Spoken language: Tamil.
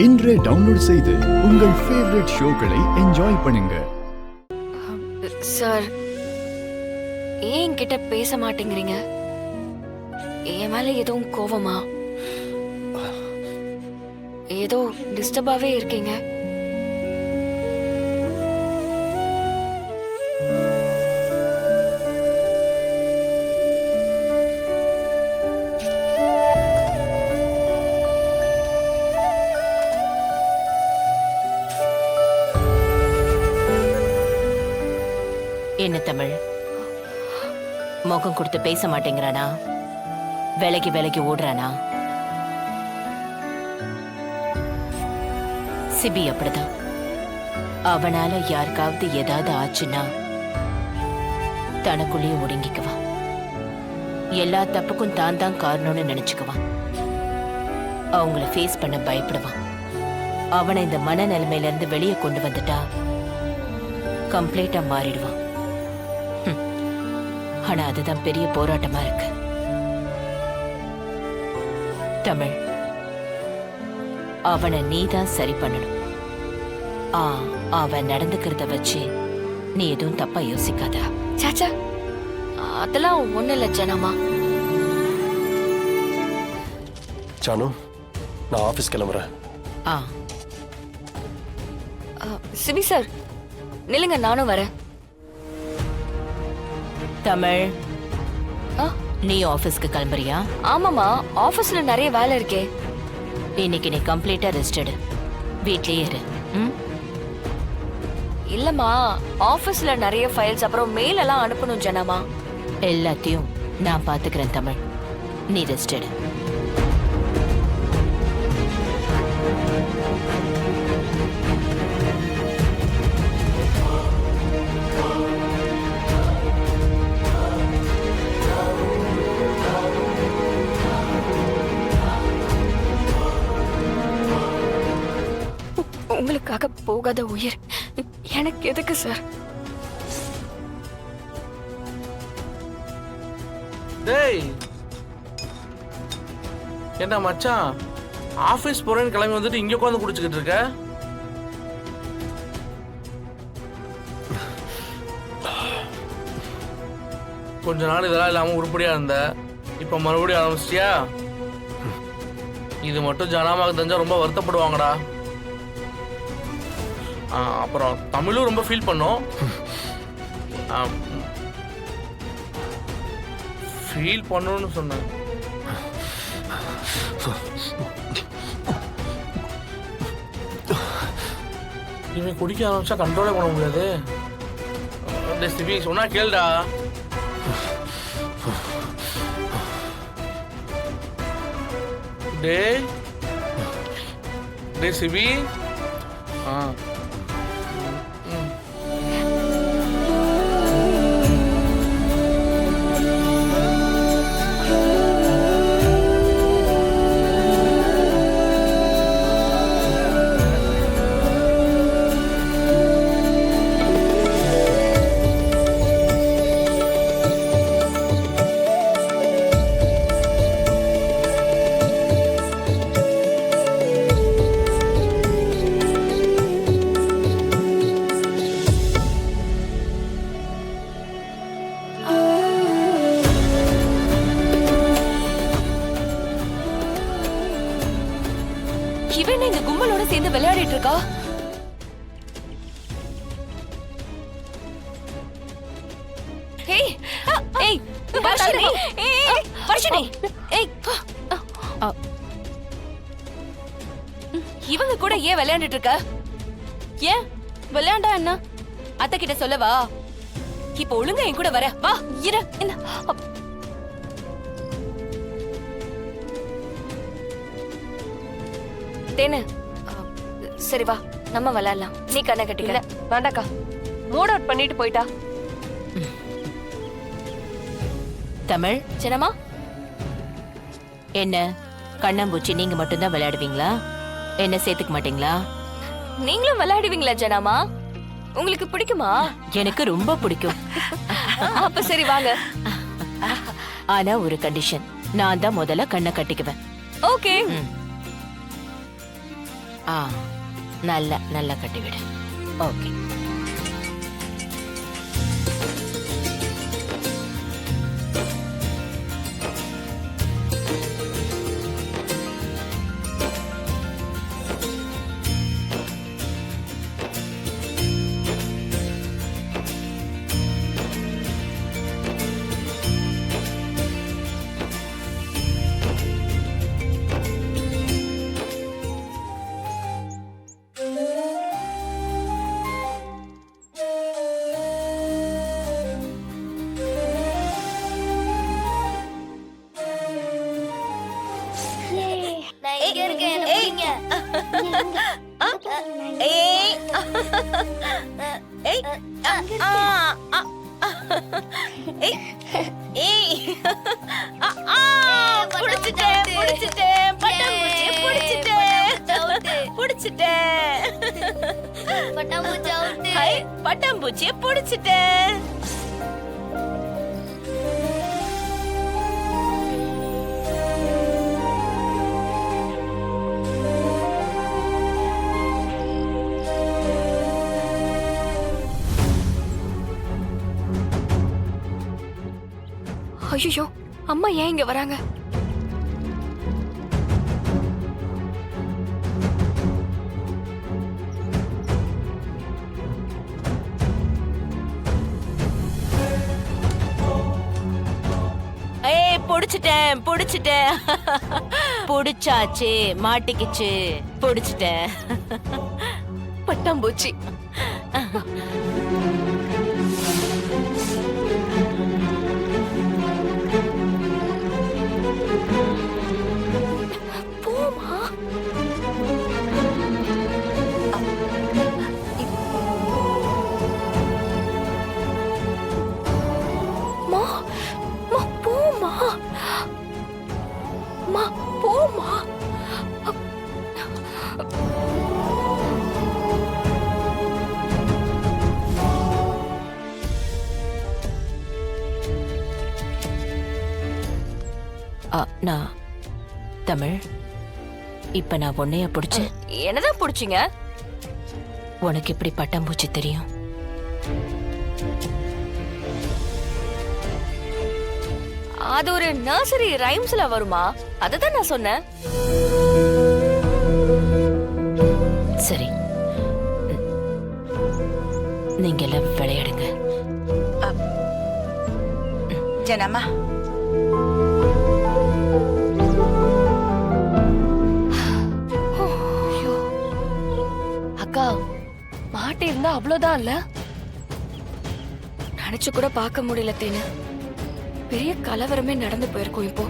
இன்றே டவுன்லோட் செய்து உங்கள் ஃபேவரட் ஷோக்களை என்ஜாய் பண்ணுங்க. சார், ஏன் என்கிட்ட பேச மாட்டேங்கிறீங்க? என் மேல எதுவும் கோவமா? ஏதோ டிஸ்டர்பாவே இருக்கீங்க. என்ன தமிழ், முகம் கொடுத்து பேச மாட்டேங்கிறானா? விலகி விலகி ஓடுறானா? சிபி அப்படிதான். அவனால யாருக்காவது ஏதாவது ஆச்சுன்னா தனக்குள்ளேயே ஒடுங்கிக்குவான். எல்லா தப்புக்கும் தான் தான் காரணம்னு நினைச்சுக்குவான். அவங்கள ஃபேஸ் பண்ண பயப்படுவான். அவனை இந்த மனநிலைமையில இருந்து வெளியே கொண்டு வந்துட்டா கம்ப்ளீட்டா மாறிடுவான். ஆனா அதுதான் பெரிய போராட்டமா இருக்கு. தமிழ், அவனை நீதான் சரி பண்ணணும். அவன் நடந்துக்கிறத வச்சு நீ எதுவும் தப்பா யோசிக்காதா? சாச்சா, அதெல்லாம் ஒண்ணு இல்ல ஜனமா. ஜானு, நான் ஆபீஸ் கிளம்புறேன். சிபி சார், நில்லுங்க, நானும் வரேன். தமிழ், நீ ஆபீஸ்க்கு கிளம்புறியா? ஆமாமா, ஆபீஸ்ல நிறைய வேலை இருக்கே. இன்னைக்கு நீ கம்ப்ளீட்டா ரெஸ்டட். வீட்லயே இரு. இல்லம்மா, ஆபீஸ்ல நிறைய ஃபைல்ஸ் அப்புறம் மெயில் எல்லாம் அனுப்பணும் ஜனமா. எல்லாத்தையும் நான் பாத்துக்கிறேன் தமிழ். நீ ரெஸ்டட். உங்களுக்காக போகாத உயிர் எனக்கு எதுக்கு சார்? டேய், என்ன மச்சான், ஆபீஸ் போறேன்னு கிளம்பி வந்துட்டு இங்க உட்காந்து குடிச்சுக்கிட்டு இருக்க? கொஞ்ச நாள் இதெல்லாம் இல்லாம உருப்படியா இருந்த, இப்ப மறுபடியும் ஆரம்பிச்சிட்டியா? இது மட்டும் ஜனாமாவுக்கு தெரிஞ்சா ரொம்ப வருத்தப்படுவாங்கடா. அப்புறம் தமிழும் ரொம்ப ஃபீல் பண்ணோம். ஃபீல் பண்ணணும்னு சொன்னேன். இவன் குடிக்க ஆரம்பிச்சா கண்ட்ரோலே பண்ண முடியாது. சிபி சொன்னா கேளுடா. டே டே சிபி. இவன் எங்க கும்பலோட சேர்ந்து விளையாடிட்டு இருக்கா? ஏய் ஏய் வர்ஷினி, ஏய் வர்ஷினி, ஏய் இவங்க கூட ஏன் விளையாடிட்டு இருக்க? ஏன் விளையாண்டா என்ன? அத்தை கிட்ட சொல்லவா? இப்ப ஒழுங்கா என் கூட வர வா. இரு. தேனு, சரி வா, நம்ம விளையாடலாம். நீ கண்ணை கட்டிக்கல. வேண்டாக்கா, மூட் அவுட் பண்ணிட்டு போயிட்டா. தமிழ், சின்னம்மா, என்ன கண்ணாம்பூச்சி நீங்க மட்டும்தான் விளையாடுவீங்களா? என்ன சேர்த்துக்க மாட்டீங்களா? நீங்களும் விளையாடுவீங்களா ஜனாமா? உங்களுக்கு பிடிக்குமா? எனக்கு ரொம்ப பிடிக்கும். அப்ப சரி வாங்க. ஆனா ஒரு கண்டிஷன், நான் தான் முதல்ல கண்ணை கட்டிக்குவேன். ஓகே. ஆ நல்லா கட்டிவிடு. ஓகே. நான் இங்க இருக்கேன், என்னை பிடிங்க. ஏய் ஏய் ஆ ஆ ஏய் ஏய் புடிச்சிட்டேன் பட்டாம்பூச்சி புடிச்சிட்டேன் பட்டாம்பூச்சி அவுட்டு. ஹை பட்டாம்பூச்சியை புடிச்சிட்டேன். ஐயோ, அம்மா ஏன் இங்க வராங்க? ஏய் புடிச்சிட்டேன் புடிச்சாச்சு, மாட்டிக்கிச்சு, புடிச்சிட்டேன். பட்டாம்பூச்சி. போமா. மா மா போமா. மா போமா. நான் தமிழ், இப்ப நான் உன்னைய புடிச்சேன். என்னதான் புடிச்சீங்க? உனக்கு எப்படி பட்டாம்பூச்சி தெரியும்? அது ஒரு நர்சரி ரைம்ஸ்ல வருமா? அததான் நான் சொன்னேன். சரி, நீங்க எல்லாம் விளையாடுங்க. ஜனமா அக்கா, மாட்டி இருந்தா அவ்வளவுதான் இல்ல? நினைச்சு கூட பார்க்க முடியல தேனு. பெரிய கலவரமே நடந்து போயிருக்கோம் இப்போ.